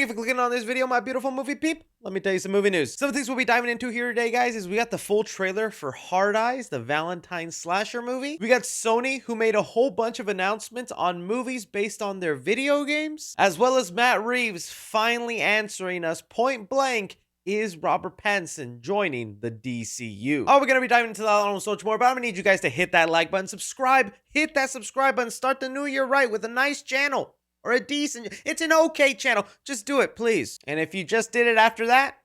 you for clicking on this video, my beautiful movie peep. Let me tell you some movie news. Some of the things we'll be diving into here today, guys, is we got the full trailer for Hard Eyes, the Valentine slasher movie. We got Sony, who made a whole bunch of announcements on movies based on their video games, as well as Matt Reeves finally answering us point blank, is Robert Pattinson joining the DCU? Oh, we're going to be diving into that and so much more, but I'm going to need you guys to hit that like button, subscribe, hit that subscribe button, start the new year right with a nice channel. Or a decent, it's an okay channel. Just do it, please. And if you just did it after that,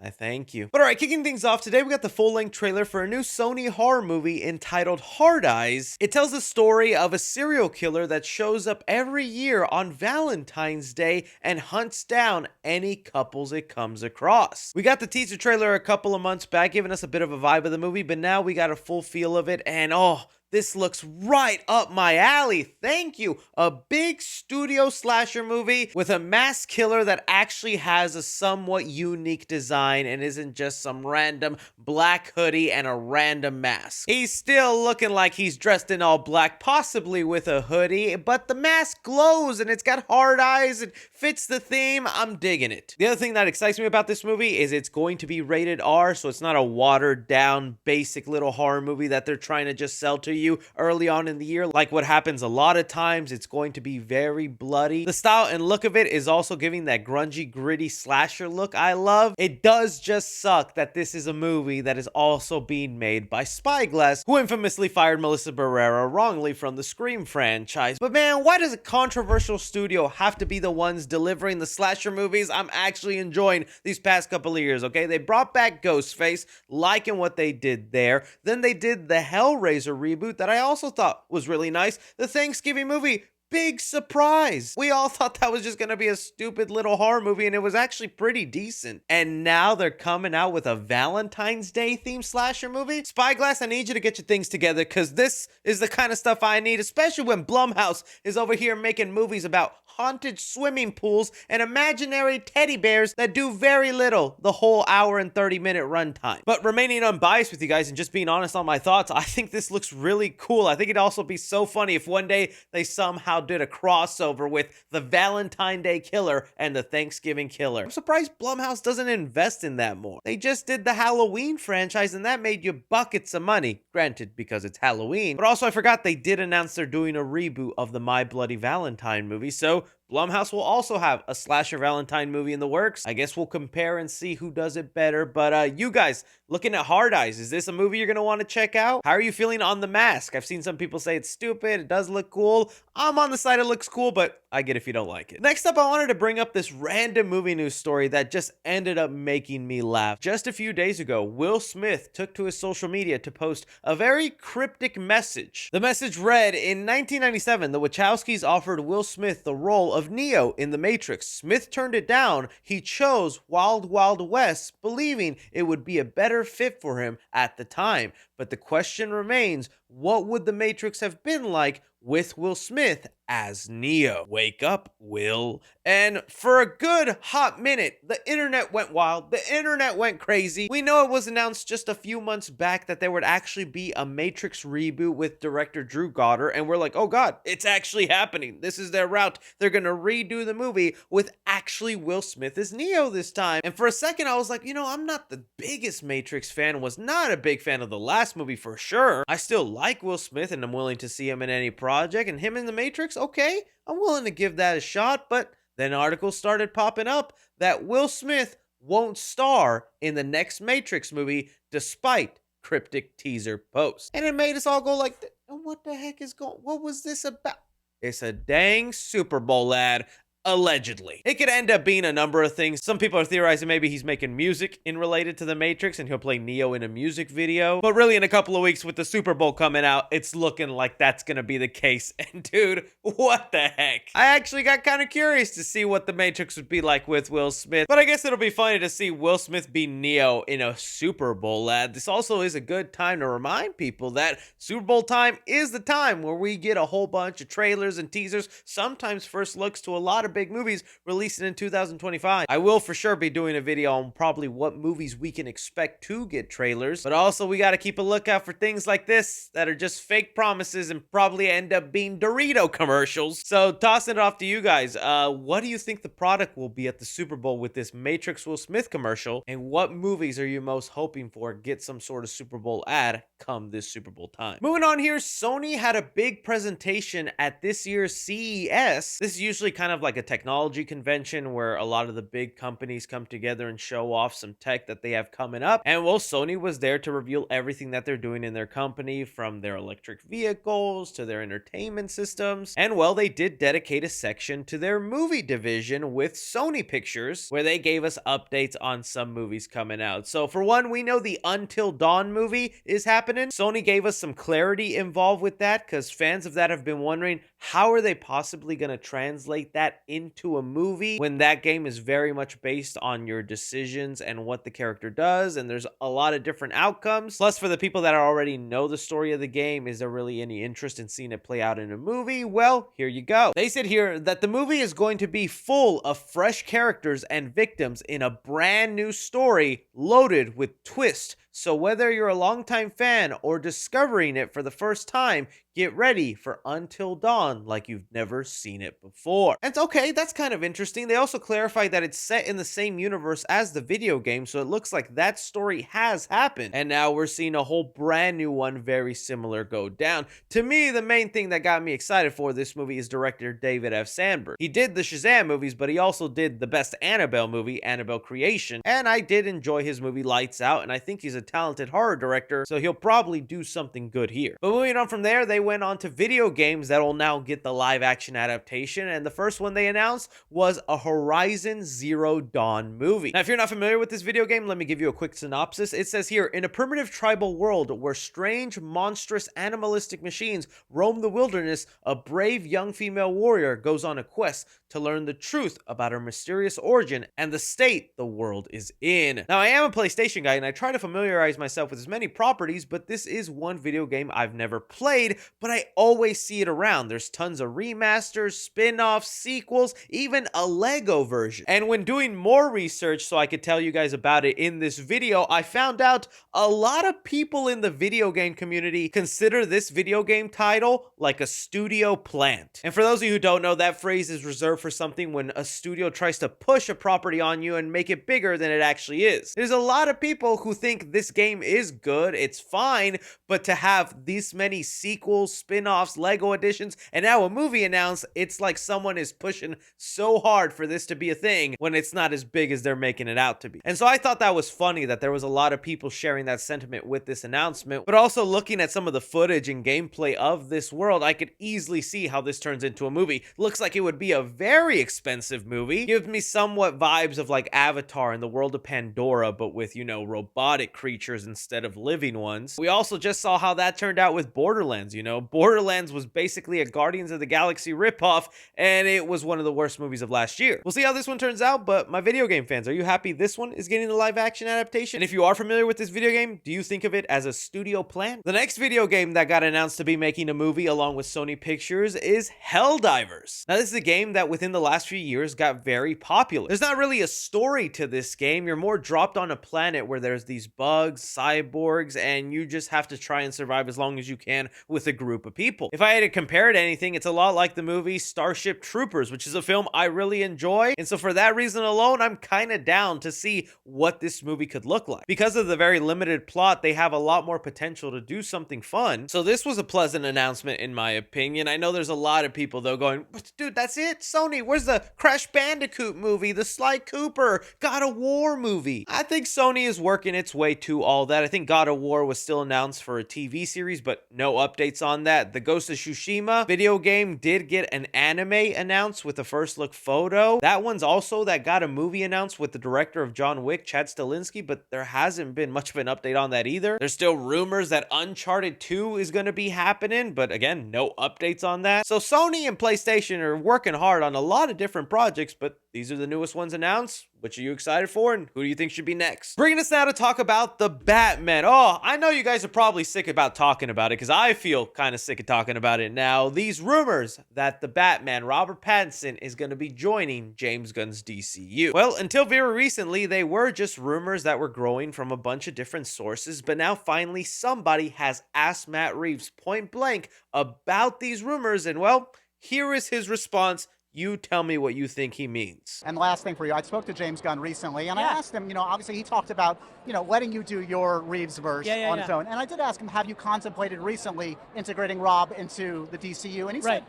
I thank you. But all right, kicking things off today, we got the full-length trailer for a new Sony horror movie entitled Hard Eyes. It tells the story of a serial killer that shows up every year on Valentine's Day and hunts down any couples it comes across. We got the teaser trailer a couple of months back, giving us a bit of a vibe of the movie, but now we got a full feel of it, and oh, this looks right up my alley. Thank you. A big studio slasher movie with a mass killer that actually has a somewhat unique design and isn't just some random black hoodie and a random mask. He's still looking like he's dressed in all black, possibly with a hoodie, but the mask glows and it's got hard eyes and fits the theme. I'm digging it. The other thing that excites me about this movie is it's going to be rated R, so it's not a watered down basic little horror movie that they're trying to just sell to you early on in the year, like what happens a lot of times. It's going to be very bloody. The style and look of it is also giving that grungy, gritty slasher look I love. It does just suck that this is a movie that is also being made by Spyglass, who infamously fired Melissa Barrera wrongly from the Scream franchise. But man, why does a controversial studio have to be the ones delivering the slasher movies I'm actually enjoying these past couple of years, okay? They brought back Ghostface, liking what they did there. Then they did the Hellraiser reboot that I also thought was really nice. The Thanksgiving movie, big surprise. We all thought that was just gonna be a stupid little horror movie, and it was actually pretty decent. And now they're coming out with a Valentine's Day themed slasher movie. Spyglass, I need you to get your things together, because this is the kind of stuff I need, especially when Blumhouse is over here making movies about haunted swimming pools and imaginary teddy bears that do very little the whole hour and 30-minute runtime. But remaining unbiased with you guys and just being honest on my thoughts, I think this looks really cool. I think it'd also be so funny if one day they somehow did a crossover with the Valentine Day Killer and the Thanksgiving Killer. I'm surprised Blumhouse doesn't invest in that more. They just did the Halloween franchise and that made you buckets of money. Granted, because it's Halloween. But also I forgot they did announce they're doing a reboot of the My Bloody Valentine movie, so Blumhouse will also have a slasher Valentine movie in the works. I guess we'll compare and see who does it better. But you guys, looking at Hard Eyes, is this a movie you're going to want to check out? How are you feeling on The Mask? I've seen some people say it's stupid. It does look cool. I'm on the side it looks cool, but I get if you don't like it. Next up, I wanted to bring up this random movie news story that just ended up making me laugh. Just a few days ago, Will Smith took to his social media to post a very cryptic message. The message read, in 1997, the Wachowskis offered Will Smith the role of Neo in The Matrix. Smith turned it down. He chose Wild Wild West, believing it would be a better fit for him at the time. But the question remains, what would The Matrix have been like with Will Smith as Neo? Wake up, Will. And for a good hot minute, the internet went wild. The internet went crazy. We know it was announced just a few months back that there would actually be a Matrix reboot with director Drew Goddard. And we're like, oh God, it's actually happening. This is their route. They're going to redo the movie with actually Will Smith as Neo this time. And for a second, I was like, you know, I'm not the biggest Matrix fan. Was not a big fan of the last movie for sure. I still like Will Smith and I'm willing to see him in any project. And him in The Matrix, okay, I'm willing to give that a shot. But then articles started popping up that Will Smith won't star in the next Matrix movie despite cryptic teaser posts. And it made us all go like, what the heck is going, what was this about? It's a dang Super Bowl ad. Allegedly. It could end up being a number of things. Some people are theorizing maybe he's making music in related to The Matrix and he'll play Neo in a music video. But really in a couple of weeks with the Super Bowl coming out, it's looking like that's gonna be the case. And dude, what the heck? I actually got kind of curious to see what The Matrix would be like with Will Smith. But I guess it'll be funny to see Will Smith be Neo in a Super Bowl ad. This also is a good time to remind people that Super Bowl time is the time where we get a whole bunch of trailers and teasers, sometimes first looks to a lot of big movies releasing in 2025. I will for sure be doing a video on probably what movies we can expect to get trailers, but also we got to keep a lookout for things like this that are just fake promises and probably end up being Dorito commercials. So tossing it off to you guys, what do you think the product will be at the Super Bowl with this Matrix Will Smith commercial, and what movies are you most hoping for get some sort of Super Bowl ad come this Super Bowl time? Moving on here, Sony had a big presentation at this year's CES. This is usually kind of like a technology convention where a lot of the big companies come together and show off some tech that they have coming up. And well, Sony was there to reveal everything that they're doing in their company, from their electric vehicles to their entertainment systems. And well, they did dedicate a section to their movie division with Sony Pictures, where they gave us updates on some movies coming out. So for one, we know the Until Dawn movie is happening. Sony gave us some clarity involved with that because fans of that have been wondering, how are they possibly going to translate that into a movie when that game is very much based on your decisions and what the character does, and there's a lot of different outcomes. Plus, for the people that already know the story of the game, is there really any interest in seeing it play out in a movie? Well, here you go. They said here that the movie is going to be full of fresh characters and victims in a brand new story loaded with twists. So whether you're a longtime fan or discovering it for the first time, get ready for Until Dawn like you've never seen it before. And it's okay, that's kind of interesting. They also clarified that it's set in the same universe as the video game, so it looks like that story has happened. And now we're seeing a whole brand new one very similar go down. To me, the main thing that got me excited for this movie is director David F. Sandberg. He did the Shazam movies, but he also did the best Annabelle movie, Annabelle Creation. And I did enjoy his movie Lights Out, and I think he's a talented horror director, so he'll probably do something good here. But moving on from there, they went on to video games that will now get the live action adaptation, and the first one they announced was a Horizon Zero Dawn movie. Now, if you're not familiar with this video game, let me give you a quick synopsis. It says here, in a primitive tribal world where strange, monstrous, animalistic machines roam the wilderness, a brave young female warrior goes on a quest to learn the truth about her mysterious origin and the state the world is in. Now, I am a PlayStation guy, and I try to familiarize myself with as many properties, but this is one video game I've never played, but I always see it around. There's tons of remasters, spin-offs, sequels, even a Lego version. And when doing more research so I could tell you guys about it in this video, I found out a lot of people in the video game community consider this video game title like a studio plant. And for those of you who don't know, that phrase is reserved for something when a studio tries to push a property on you and make it bigger than it actually is. There's a lot of people who think this game is good, it's fine, but to have these many sequels, spin-offs, Lego editions, and now a movie announced, it's like someone is pushing so hard for this to be a thing when it's not as big as they're making it out to be. And so I thought that was funny that there was a lot of people sharing that sentiment with this announcement, but also looking at some of the footage and gameplay of this world, I could easily see how this turns into a movie. Looks like it would be a very expensive movie. Gives me somewhat vibes of like Avatar in the world of Pandora, but with, you know, robotic creatures instead of living ones. We also just saw how that turned out with Borderlands, you know. Borderlands was basically a Guardians of the Galaxy ripoff, and it was one of the worst movies of last year. We'll see how this one turns out, but my video game fans, are you happy this one is getting the live action adaptation? And if you are familiar with this video game, do you think of it as a studio plan? The next video game that got announced to be making a movie along with Sony Pictures is Helldivers. Now, this is a game that within the last few years got very popular. There's not really a story to this game. You're more dropped on a planet where there's these bugs, cyborgs, and you just have to try and survive as long as you can with a group of people. If I had to compare it to anything, it's a lot like the movie Starship Troopers, which is a film I really enjoy. And so for that reason alone, I'm kind of down to see what this movie could look like. Because of the very limited plot, they have a lot more potential to do something fun. So this was a pleasant announcement in my opinion. I know there's a lot of people though going, dude, that's it? Sony, where's the Crash Bandicoot movie, the Sly Cooper, God of War movie? I think Sony is working its way to all that. I think God of War was still announced for a TV series, but no updates on that. The Ghost of Tsushima video game did get an anime announced with a first look photo. That one's also that got a movie announced with the director of John Wick, Chad Stahelski, but there hasn't been much of an update on that either. There's still rumors that Uncharted 2 is going to be happening, but again, no updates on that. So Sony and PlayStation are working hard on a lot of different projects, but these are the newest ones announced. Which are you excited for, and who do you think should be next? Bringing us now to talk about about the Batman. Oh, I know you guys are probably sick about talking about it because I feel kind of sick of talking about it now. These rumors that the Batman, Robert Pattinson, is going to be joining James Gunn's DCU. Well, until very recently, they were just rumors that were growing from a bunch of different sources, but now finally somebody has asked Matt Reeves point blank about these rumors, and well, here is his response. You tell me what you think he means. And last thing for you, I spoke to James Gunn recently, and I asked him, obviously he talked about, letting you do your Reeves verse on its own. And I did ask him, have you contemplated recently integrating Rob into the DCU? And he said,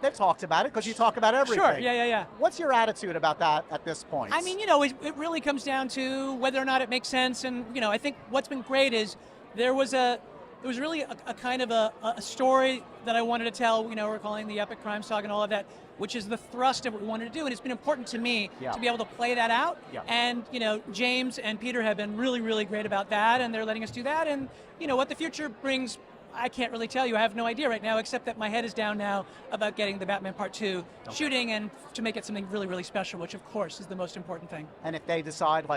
they've talked about it because you talk about everything. Sure, yeah. What's your attitude about that at this point? I mean, it really comes down to whether or not it makes sense. And, I think what's been great is there was really a kind of a story that I wanted to tell, we're calling the Epic Crime Saga and all of that, which is the thrust of what we wanted to do. And it's been important to me to be able to play that out. And, James and Peter have been really, really great about that, and they're letting us do that. And, what the future brings, I can't really tell you. I have no idea right now, except that my head is down now about getting the Batman Part 2 shooting and to make it something really, really special, which, of course, is the most important thing. And if they decide,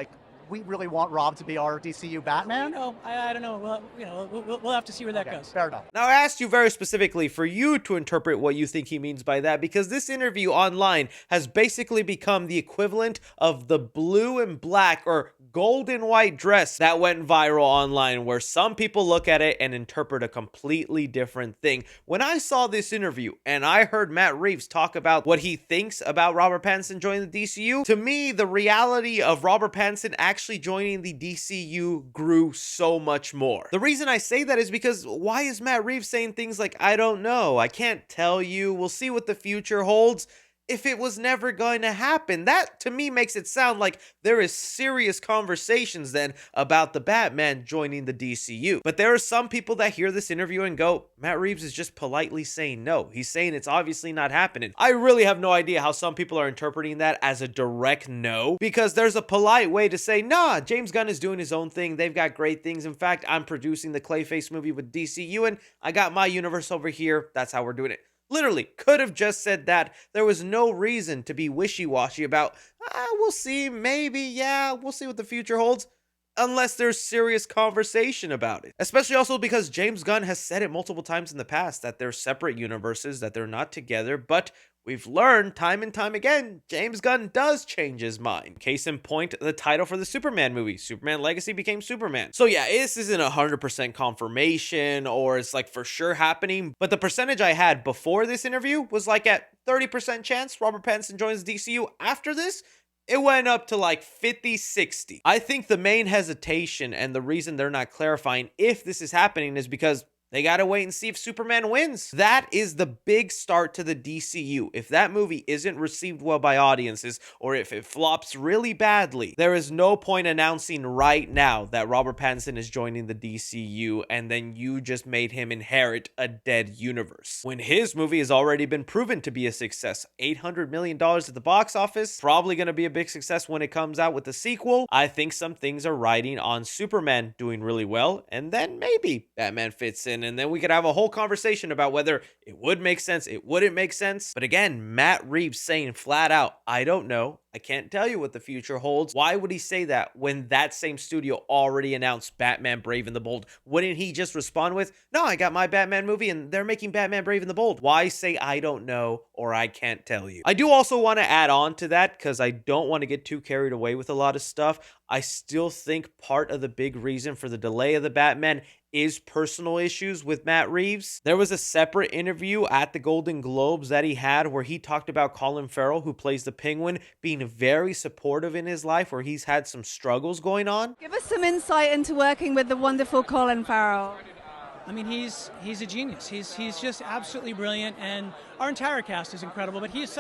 we really want Rob to be our DCU Batman? I don't know. Well, we'll have to see where that goes. Fair enough. Now, I asked you very specifically for you to interpret what you think he means by that, because this interview online has basically become the equivalent of the blue and black or gold and white dress that went viral online, where some people look at it and interpret a completely different thing. When I saw this interview and I heard Matt Reeves talk about what he thinks about Robert Pattinson joining the DCU, to me, the reality of Robert Pattinson actually joining the DCU grew so much more. The reason I say that is because why is Matt Reeves saying things like, I don't know, I can't tell you, we'll see what the future holds, if it was never going to happen? That, to me, makes it sound like there is serious conversations then about the Batman joining the DCU. But there are some people that hear this interview and go, Matt Reeves is just politely saying no. He's saying it's obviously not happening. I really have no idea how some people are interpreting that as a direct no, because there's a polite way to say, nah, James Gunn is doing his own thing. They've got great things. In fact, I'm producing the Clayface movie with DCU, and I got my universe over here. That's how we're doing it. Literally, could have just said that. There was no reason to be wishy-washy about, we'll see, maybe, yeah, we'll see what the future holds, unless there's serious conversation about it. Especially also because James Gunn has said it multiple times in the past that they're separate universes, that they're not together, but we've learned time and time again, James Gunn does change his mind. Case in point, the title for the Superman movie, Superman Legacy, became Superman. So yeah, this isn't 100% confirmation or it's like for sure happening, but the percentage I had before this interview was like at 30% chance Robert Pattinson joins DCU. After this, it went up to like 50-60. I think the main hesitation and the reason they're not clarifying if this is happening is because they gotta wait and see if Superman wins. That is the big start to the DCU. If that movie isn't received well by audiences, or if it flops really badly, there is no point announcing right now that Robert Pattinson is joining the DCU and then you just made him inherit a dead universe. When his movie has already been proven to be a success, $800 million at the box office, probably gonna be a big success when it comes out with the sequel. I think some things are riding on Superman doing really well, and then maybe Batman fits in. And then we could have a whole conversation about whether it would make sense, it wouldn't make sense. But again, Matt Reeves saying flat out, I don't know, I can't tell you what the future holds. Why would he say that when that same studio already announced Batman Brave and the Bold? Wouldn't he just respond with, no, I got my Batman movie and they're making Batman Brave and the Bold? Why say I don't know or I can't tell you? I do also want to add on to that because I don't want to get too carried away with a lot of stuff. I still think part of the big reason for the delay of the Batman is personal issues with Matt Reeves. There was a separate interview at the Golden Globes that he had where he talked about Colin Farrell, who plays the Penguin, being very supportive in his life, where he's had some struggles going on. Give us some insight into working with the wonderful Colin Farrell. I mean, he's a genius. He's just absolutely brilliant, and our entire cast is incredible. But he's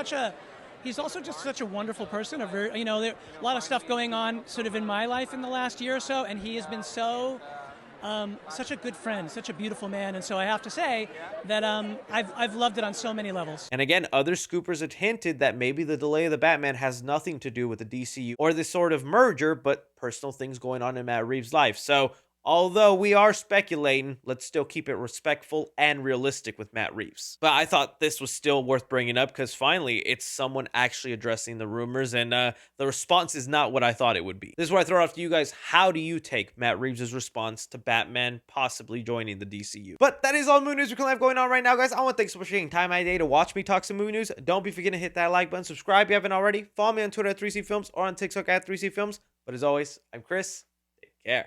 also just such a wonderful person. There a lot of stuff going on sort of in my life in the last year or so, and he has been such a good friend, such a beautiful man, and so I have to say that I've loved it on so many levels. And again, other scoopers had hinted that maybe the delay of the Batman has nothing to do with the DCU or this sort of merger, but personal things going on in Matt Reeves' life. So Although we are speculating, let's still keep it respectful and realistic with Matt Reeves. But I thought this was still worth bringing up because finally it's someone actually addressing the rumors, and the response is not what I thought it would be. This is where I throw it off to you guys. How do you take Matt Reeves' response to Batman possibly joining the DCU? But that is all movie news we can have going on right now, guys. I want to thank you so much for taking time out of your day to watch me talk some movie news. Don't be forgetting to hit that like button, subscribe if you haven't already. Follow me on Twitter at 3C Films or on TikTok at 3C Films. But as always, I'm Chris. Take care.